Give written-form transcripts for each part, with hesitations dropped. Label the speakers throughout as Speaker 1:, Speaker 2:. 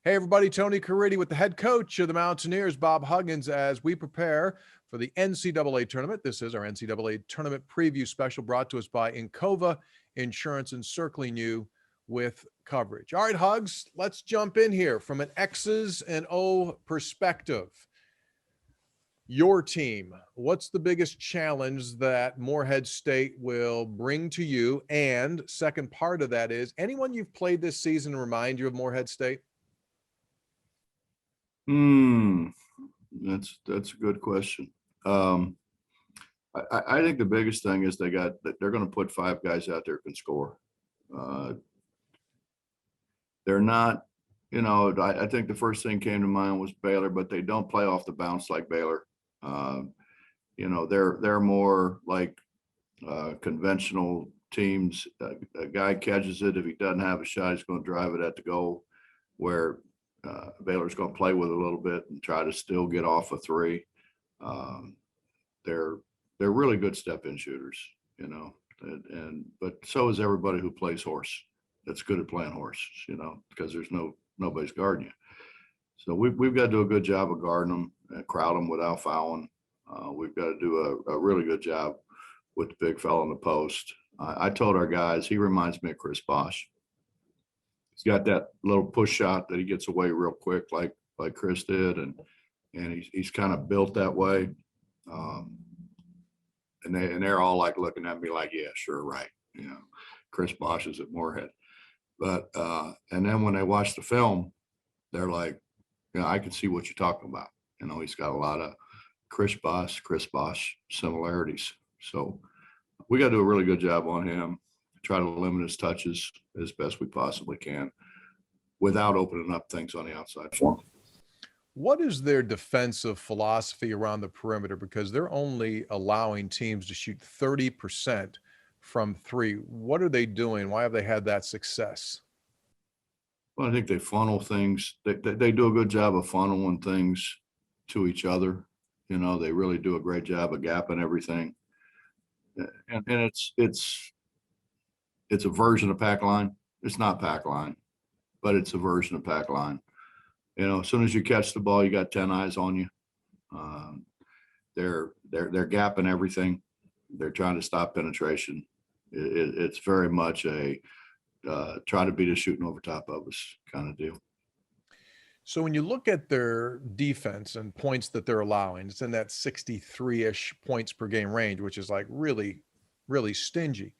Speaker 1: Hey, everybody, Tony Caridi with the head coach of the Mountaineers, Bob Huggins, as we prepare for the NCAA tournament. This is our NCAA tournament preview special brought to us by Encova Insurance, encircling you with coverage. All right, Hugs, let's jump in here from an X's and O perspective. Your team, what's the biggest challenge that Morehead State will bring to you? And second part of that is, anyone you've played this season remind you of Morehead State?
Speaker 2: That's a good question. I think the biggest thing is they're going to put five guys out there who can score. They're not, I think the first thing came to mind was Baylor, but they don't play off the bounce like Baylor. They're more like conventional teams. A guy catches it. If he doesn't have a shot, he's going to drive it at the goal, where Baylor's going to play with it a little bit and try to still get off a three. They're really good step-in shooters, but so is everybody who plays horse. That's good at playing horse, because there's nobody's guarding you. So we've got to do a good job of guarding them and crowd them without fouling. We've got to do a really good job with the big fella in the post. I told our guys, he reminds me of Chris Bosh. He's got that little push shot that he gets away real quick, like Chris did, and he's kind of built that way. And they're all like looking at me like, yeah, sure, right. Chris Bosh is at Morehead. But and then when they watch the film, they're like, I can see what you're talking about. He's got a lot of Chris Bosh similarities. So we got to do a really good job on him. Try to limit his touches as best we possibly can without opening up things on the outside for him.
Speaker 1: What is their defensive philosophy around the perimeter? Because they're only allowing teams to shoot 30% from three. What are they doing? Why have they had that success?
Speaker 2: Well, I think they funnel things. They do a good job of funneling things to each other. They really do a great job of gapping everything. And it's a version of pack line. It's not pack line, but it's a version of pack line. As soon as you catch the ball, you got 10 eyes on you. They're gapping everything. They're trying to stop penetration. It's very much a try to beat us shooting over top of us kind of deal.
Speaker 1: So when you look at their defense and points that they're allowing, it's in that 63-ish points per game range, which is like really, really stingy.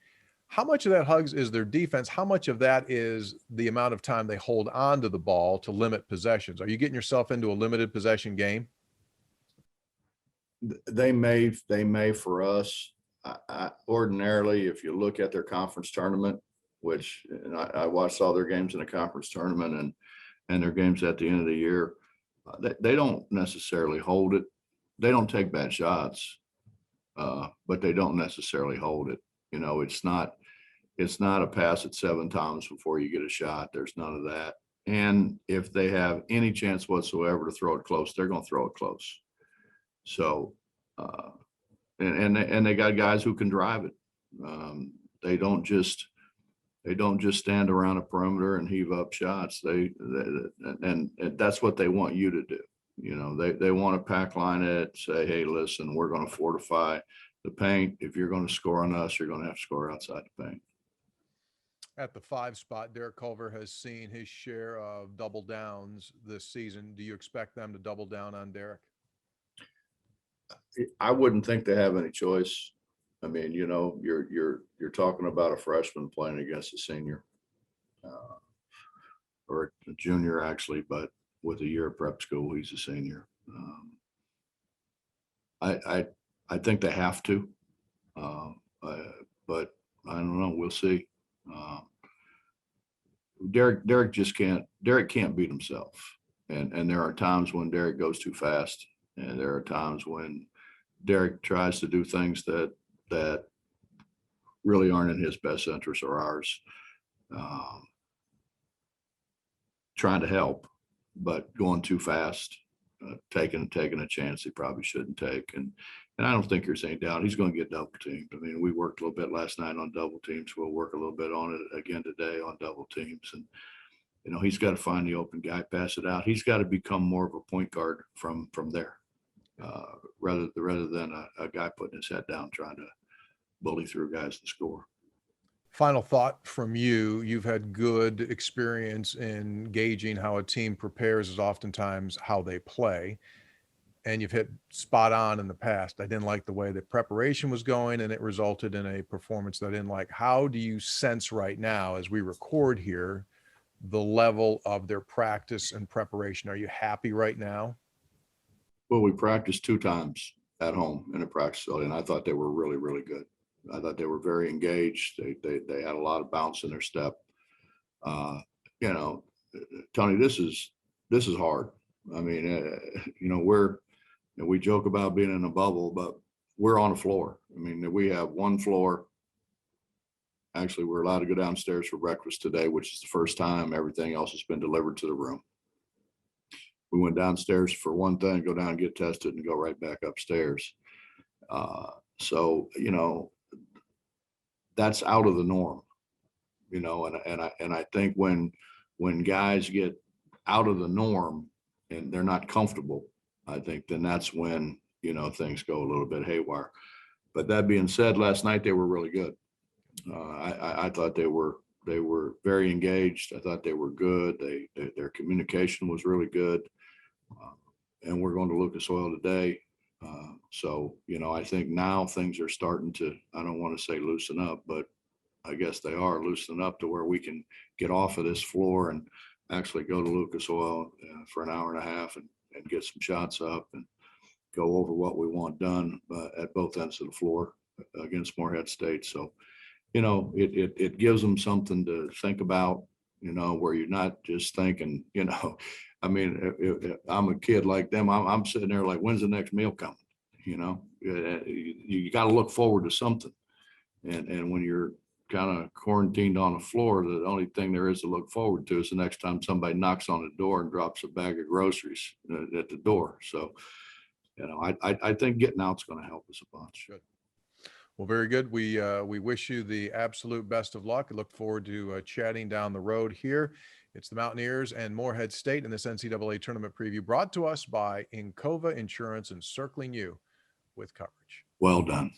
Speaker 1: How much of that, Hugs, is their defense? How much of that is the amount of time they hold on to the ball to limit possessions? Are you getting yourself into a limited possession game?
Speaker 2: They may for us. Ordinarily, if you look at their conference tournament, which I watched all their games in the conference tournament and their games at the end of the year, they don't necessarily hold it. They don't take bad shots, but they don't necessarily hold it. It's not a pass at 7 times before you get a shot. There's none of that. And if they have any chance whatsoever to throw it close, they're going to throw it close. So, and they got guys who can drive it. They don't just stand around a perimeter and heave up shots. And that's what they want you to do. They want to pack line it, say, hey, listen, we're going to fortify the paint. If you're going to score on us, you're going to have to score outside the paint.
Speaker 1: At the 5 spot, Derek Culver has seen his share of double downs this season. Do you expect them to double down on Derek?
Speaker 2: I wouldn't think they have any choice. I mean, you're talking about a freshman playing against a senior, or a junior actually, but with a year of prep school, he's a senior. I think they have to, but I don't know. We'll see. Derek can't beat himself, and there are times when Derek goes too fast, and there are times when Derek tries to do things that really aren't in his best interest or ours. Trying to help, but going too fast, taking a chance he probably shouldn't take. And I don't think there's any doubt he's going to get double teamed. I mean, we worked a little bit last night on double teams. We'll work a little bit on it again today on double teams. He's got to find the open guy, pass it out. He's got to become more of a point guard from there, rather than a guy putting his head down trying to bully through guys to score.
Speaker 1: Final thought from you. You've had good experience in gauging how a team prepares is oftentimes how they play. And you've hit spot on in the past. I didn't like the way that preparation was going, and it resulted in a performance that I didn't like. How do you sense right now, as we record here, the level of their practice and preparation? Are you happy right now?
Speaker 2: Well, we practiced 2 times at home in a practice facility, and I thought they were really, really good. I thought they were very engaged. They had a lot of bounce in their step. You know, Tony, this is hard. I mean, we joke about being in a bubble, but we're on a floor. I mean, we have one floor. Actually, we're allowed to go downstairs for breakfast today, which is the first time. Everything else has been delivered to the room. We went downstairs for one thing, go down and get tested, and go right back upstairs. So, that's out of the norm, and I think when guys get out of the norm and they're not comfortable, I think then that's when, things go a little bit haywire. But that being said, last night they were really good. I thought they were very engaged. I thought they were good. Their communication was really good. And we're going to Lucas Oil today. So, I think now things are starting to, I don't want to say loosen up, but I guess they are loosening up to where we can get off of this floor and actually go to Lucas Oil for an hour and a half and get some shots up and go over what we want done at both ends of the floor against Morehead State. So, it gives them something to think about, where you're not just thinking, I mean, if I'm a kid like them, I'm sitting there like, when's the next meal coming? You got to look forward to something. And when you're kind of quarantined on the floor, the only thing there is to look forward to is the next time somebody knocks on the door and drops a bag of groceries at the door. So, I think getting out's going to help us a bunch.
Speaker 1: Good. Well, very good. We wish you the absolute best of luck. I look forward to chatting down the road here. It's the Mountaineers and Morehead State in this NCAA tournament preview, brought to us by Encova Insurance, encircling you with coverage.
Speaker 2: Well done.